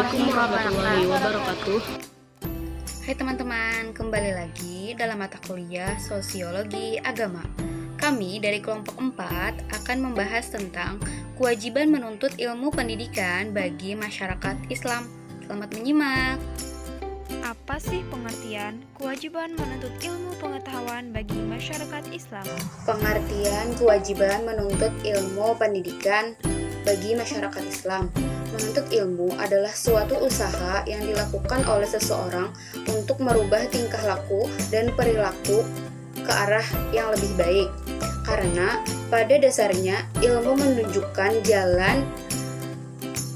Assalamualaikum warahmatullahi wabarakatuh. Hai teman-teman, kembali lagi dalam mata kuliah Sosiologi Agama. Kami dari kelompok 4 akan membahas tentang kewajiban menuntut ilmu pendidikan bagi masyarakat Islam. Selamat menyimak. Apa sih pengertian kewajiban menuntut ilmu pengetahuan bagi masyarakat Islam? Pengertian kewajiban menuntut ilmu pendidikan bagi masyarakat Islam. Menuntut ilmu adalah suatu usaha yang dilakukan oleh seseorang untuk merubah tingkah laku dan perilaku ke arah yang lebih baik. Karena pada dasarnya ilmu menunjukkan jalan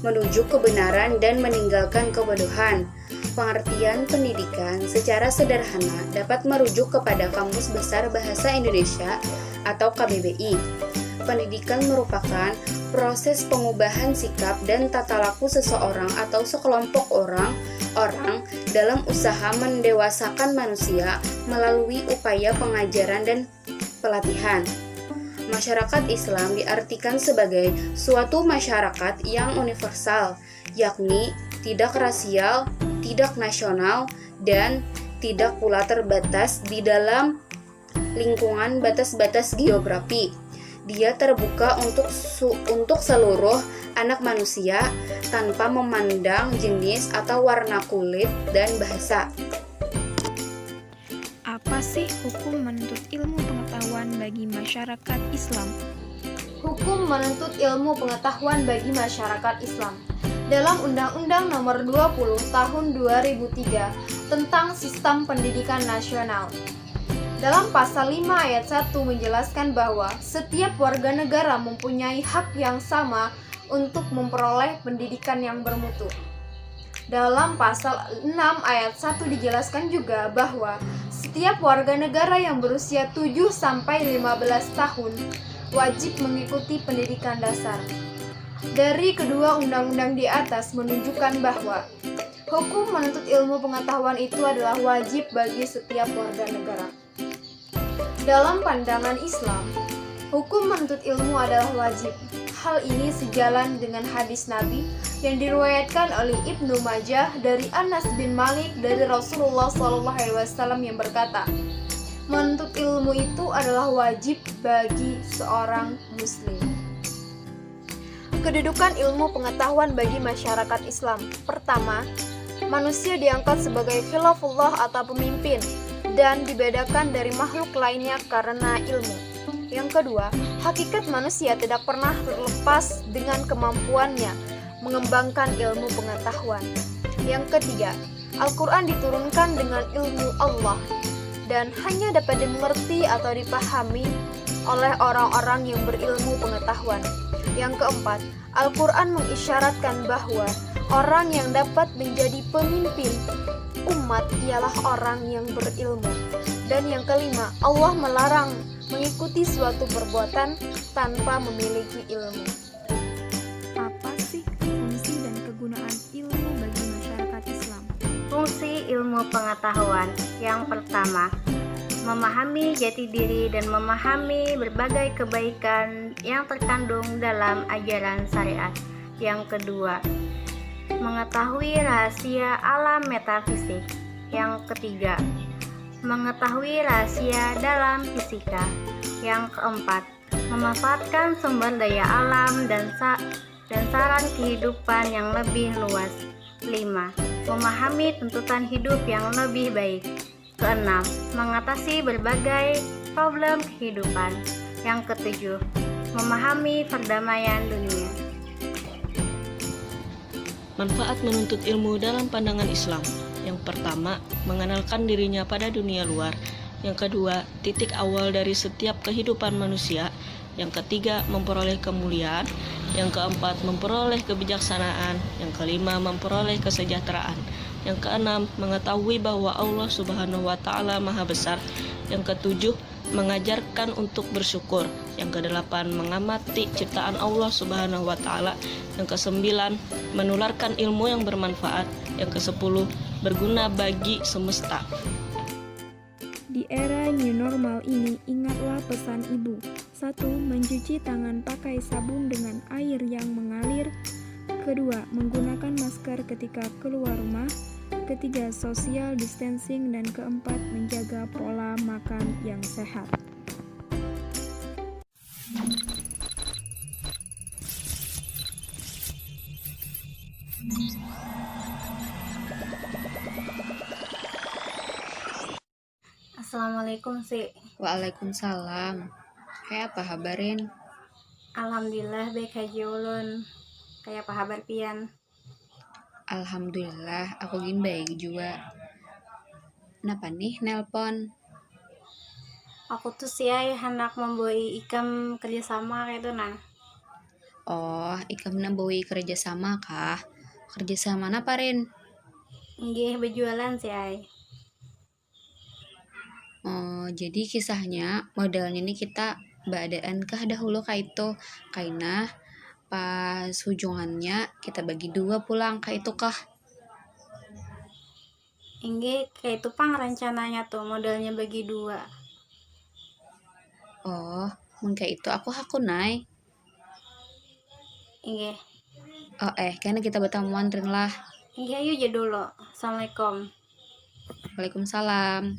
menuju kebenaran dan meninggalkan kebodohan. Pengertian pendidikan secara sederhana dapat merujuk kepada Kamus Besar Bahasa Indonesia atau KBBI. Pendidikan merupakan proses pengubahan sikap dan tata laku seseorang atau sekelompok orang dalam usaha mendewasakan manusia melalui upaya pengajaran dan pelatihan. Masyarakat Islam diartikan sebagai suatu masyarakat yang universal, yakni tidak rasial, tidak nasional, dan tidak pula terbatas di dalam lingkungan batas-batas geografi. Dia terbuka untuk seluruh anak manusia tanpa memandang jenis atau warna kulit dan bahasa. Apa sih hukum menuntut ilmu pengetahuan bagi masyarakat Islam? Hukum menuntut ilmu pengetahuan bagi masyarakat Islam dalam Undang-Undang Nomor 20 Tahun 2003 tentang Sistem Pendidikan Nasional. Dalam pasal 5 ayat 1 menjelaskan bahwa setiap warga negara mempunyai hak yang sama untuk memperoleh pendidikan yang bermutu. Dalam pasal 6 ayat 1 dijelaskan juga bahwa setiap warga negara yang berusia 7 sampai 15 tahun wajib mengikuti pendidikan dasar. Dari kedua undang-undang di atas menunjukkan bahwa hukum menuntut ilmu pengetahuan itu adalah wajib bagi setiap warga negara. Dalam pandangan Islam, hukum menuntut ilmu adalah wajib. Hal ini sejalan dengan hadis Nabi yang diriwayatkan oleh Ibnu Majah dari Anas bin Malik dari Rasulullah SAW yang berkata, menuntut ilmu itu adalah wajib bagi seorang muslim. Kedudukan ilmu pengetahuan bagi masyarakat Islam. Pertama, manusia diangkat sebagai khilafullah atau pemimpin dan dibedakan dari makhluk lainnya karena ilmu. Yang kedua, hakikat manusia tidak pernah terlepas dengan kemampuannya mengembangkan ilmu pengetahuan. Yang ketiga, Al-Quran diturunkan dengan ilmu Allah dan hanya dapat dimengerti atau dipahami oleh orang-orang yang berilmu pengetahuan. Yang keempat, Al-Quran mengisyaratkan bahwa orang yang dapat menjadi pemimpin umat ialah orang yang berilmu. Dan yang kelima, Allah melarang mengikuti suatu perbuatan tanpa memiliki ilmu. Apa sih fungsi dan kegunaan ilmu bagi masyarakat Islam? Fungsi ilmu pengetahuan yang pertama, memahami jati diri dan memahami berbagai kebaikan yang terkandung dalam ajaran syariat. Yang kedua, mengetahui rahasia alam metafisik. Yang ketiga, mengetahui rahasia dalam fisika. Yang keempat, memanfaatkan sumber daya alam dan saran kehidupan yang lebih luas. 5. Memahami tuntutan hidup yang lebih baik. Keenam, mengatasi berbagai problem kehidupan. Yang ketujuh, memahami perdamaian dunia. Manfaat menuntut ilmu dalam pandangan Islam. Yang pertama, mengenalkan dirinya pada dunia luar. Yang kedua, titik awal dari setiap kehidupan manusia. Yang ketiga, memperoleh kemuliaan. Yang keempat, memperoleh kebijaksanaan. Yang kelima, memperoleh kesejahteraan. Yang keenam, mengetahui bahwa Allah Subhanahu wa Ta'ala Maha Besar. Yang ketujuh, mengajarkan untuk bersyukur. Yang kedelapan, mengamati ciptaan Allah Subhanahu wa Ta'ala. Yang kesembilan, menularkan ilmu yang bermanfaat. Yang kesepuluh, berguna bagi semesta. Di era new normal ini, ingatlah pesan ibu. 1. Mencuci tangan pakai sabun dengan air yang mengalir Kedua, menggunakan masker ketika keluar rumah. Ketiga, social distancing. Dan keempat, menjaga pola makan yang sehat. Assalamualaikum sih. Waalaikumsalam. Kayak apa kabarin? Alhamdulillah baik haji ulun. Kayak apa kabar pian? Alhamdulillah, aku gini baik juga. Kenapa nih nelpon? Aku tuh sih hendak memboi ikam kerjasama kayak itu nah. Oh, ikam namboi kerjasama kah? Kerjasama apa, Rin? Nggih berjualan sih ay. Oh, jadi kisahnya modalnya ini kita baadaan kah dahulu kayak itu. Kaina pas hujungannya kita bagi dua pulang kayak itu kah? Nggih kayak itu pang rencananya tuh modalnya bagi dua. Oh, mungkin kayak itu aku hakunai. Nggih. Oh karena kita bertemuan Rin lah. Nggih ayo aja dulu. Assalamualaikum. Waalaikumsalam.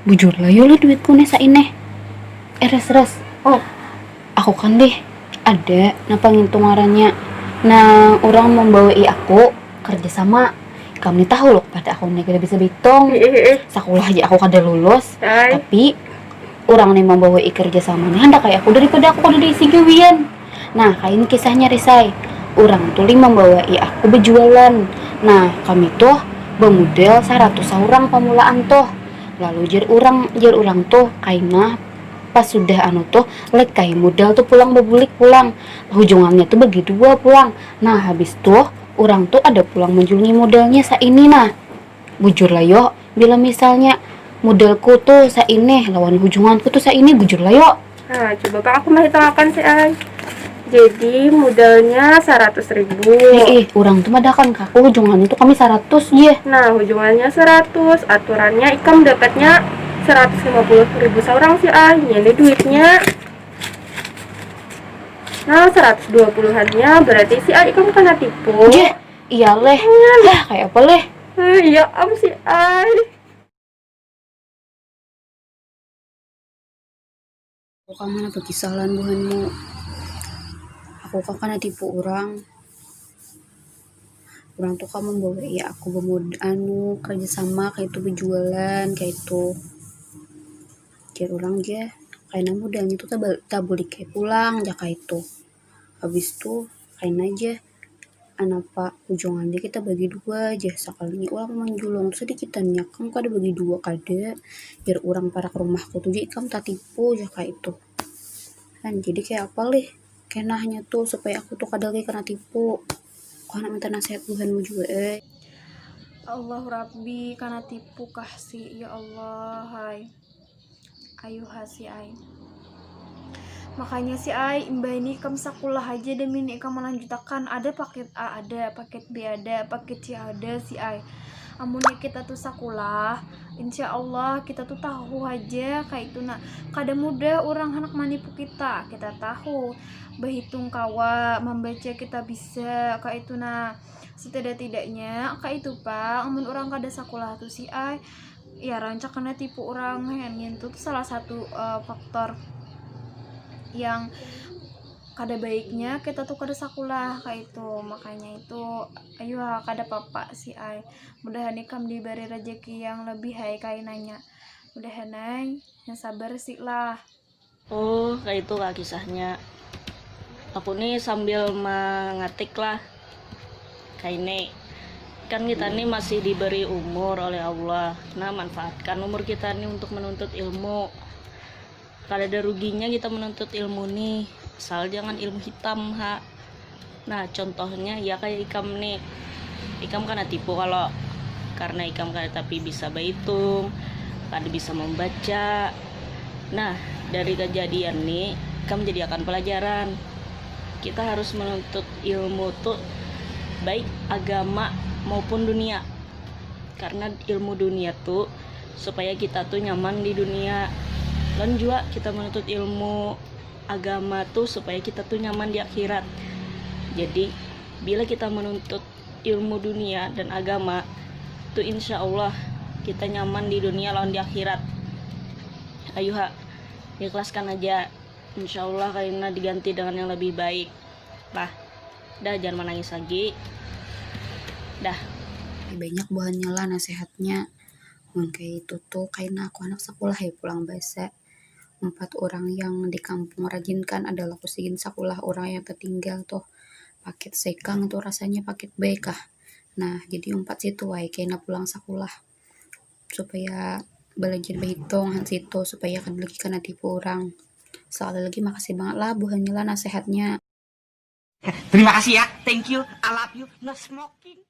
Bujur lah yo lu duitku nih saineh. Res. Oh, aku kan deh ada napa ngitung ngarannya. Nah, orang membawai aku kerja sama. Kamu nih tahu loh pada aku nih kada bisa bitung. Sekolah aja aku kada lulus. Tapi orang nih membawai kerja sama nih hendak kayak aku daripada aku kada diisi gawian. Nah, kain kisahnya Risai. Orang tuh membawai aku berjualan. Nah, kami tuh bermodal 100 orang pemulaan tuh. Lalu jar orang tuh kaina pas sudah tuh lek kayak modal tuh pulang bebulik pulang. Hujungannya tuh bagi dua pulang. Nah, habis tuh orang tuh ada pulang menjulungi modalnya ini nah. Bujur lah yo, bila misalnya modalku tuh ini lawan hujunganku tuh ini bujur lah yo. Nah, coba Pak aku menghitungkan sih ay. Jadi modalnya 100.000. Orang tuh madakan kaku hujungannya tuh kami 100 ya. Nah, hujungannya 100, aturannya ikam dapatnya 150.000 seorang sih ay. Ini duitnya. Nah, 120-annya berarti si ay ikam kena tipu. Iya leh. Lah kayak apa leh? Iya am si ay. Kamu apa kesalahan buhanmu? Aku kan tipu orang tuh kamu bawa aku kerja sama kayak itu berjualan kayak itu jadi orang aja kayak modalnya tuh tak boleh kayak pulang ya kayak itu habis tuh kayak aja anapa ujungannya kita bagi dua aja sekali orang menjulung sedikitannya kamu kada bagi dua kada biar orang para ke rumahku tuh jadi kamu tak tipu ya kayak itu kan jadi kayak apa leh kenahnya tuh supaya aku tuh kadang kena tipu. Kau nak minta nasihat Tuhanmu juga Allah Rabbi karena tipu kasih ya Allah hai. Ayo hasi ai. Makanya si ai mbak ini kamu sekolah aja demi ini kamu melanjutkan ada paket A ada paket B ada paket C ada si ai. Amunnya kita tuh sekolah insya Allah kita tuh tahu aja kayak itu nak kada mudah orang anak manipu kita tahu berhitung kawa membaca kita bisa kayak itu nah setidak-tidaknya kayak itu pak amun orang kada sekolah tuh si ai ya rancak kena tipu orang yang itu tuh salah satu faktor yang kada baiknya kita tuh kada sekolah kayak itu makanya itu ayo kada papa si ai mudahan ikam diberi rezeki yang lebih hai kayak nanya mudahan ai yang sabar sih lah. Oh kayak itu kak kisahnya. Aku nih sambil mengetik lah kayak ini kan kita nih masih diberi umur oleh Allah. Nah manfaatkan umur kita nih untuk menuntut ilmu. Kada ada ruginya kita menuntut ilmu nih asal jangan ilmu hitam ha. Nah contohnya ya kayak ikam nih ikam kana tipu kalau karena ikam kada tapi bisa berhitung kada bisa membaca. Nah dari kejadian nih ikam jadi akan pelajaran kita harus menuntut ilmu tuh baik agama maupun dunia karena ilmu dunia tuh supaya kita tuh nyaman di dunia. Dan juga kita menuntut ilmu agama tuh supaya kita tuh nyaman di akhirat. Jadi bila kita menuntut ilmu dunia dan agama tuh insya Allah kita nyaman di dunia lawan di akhirat. Ayo ikhlaskan aja, insya Allah karena diganti dengan yang lebih baik. Dah jangan menangis lagi. Dah. Banyak bahannya lah nasihatnya. Kayak itu tuh kayaknya aku anak sekolah ya pulang bahasa. 4 orang yang di kampung rajinkan adalah kusigin sekolah orang yang tertinggal tuh. Paket sekang itu rasanya paket baik kah. Nah jadi 4 situ wae kayaknya pulang sekolah. Supaya belajar berhitung situ supaya kan lagi kena tipu orang. Sekali lagi makasih banget lah buhannya lah nasihatnya. Terima kasih ya, thank you, I love you, no smoking.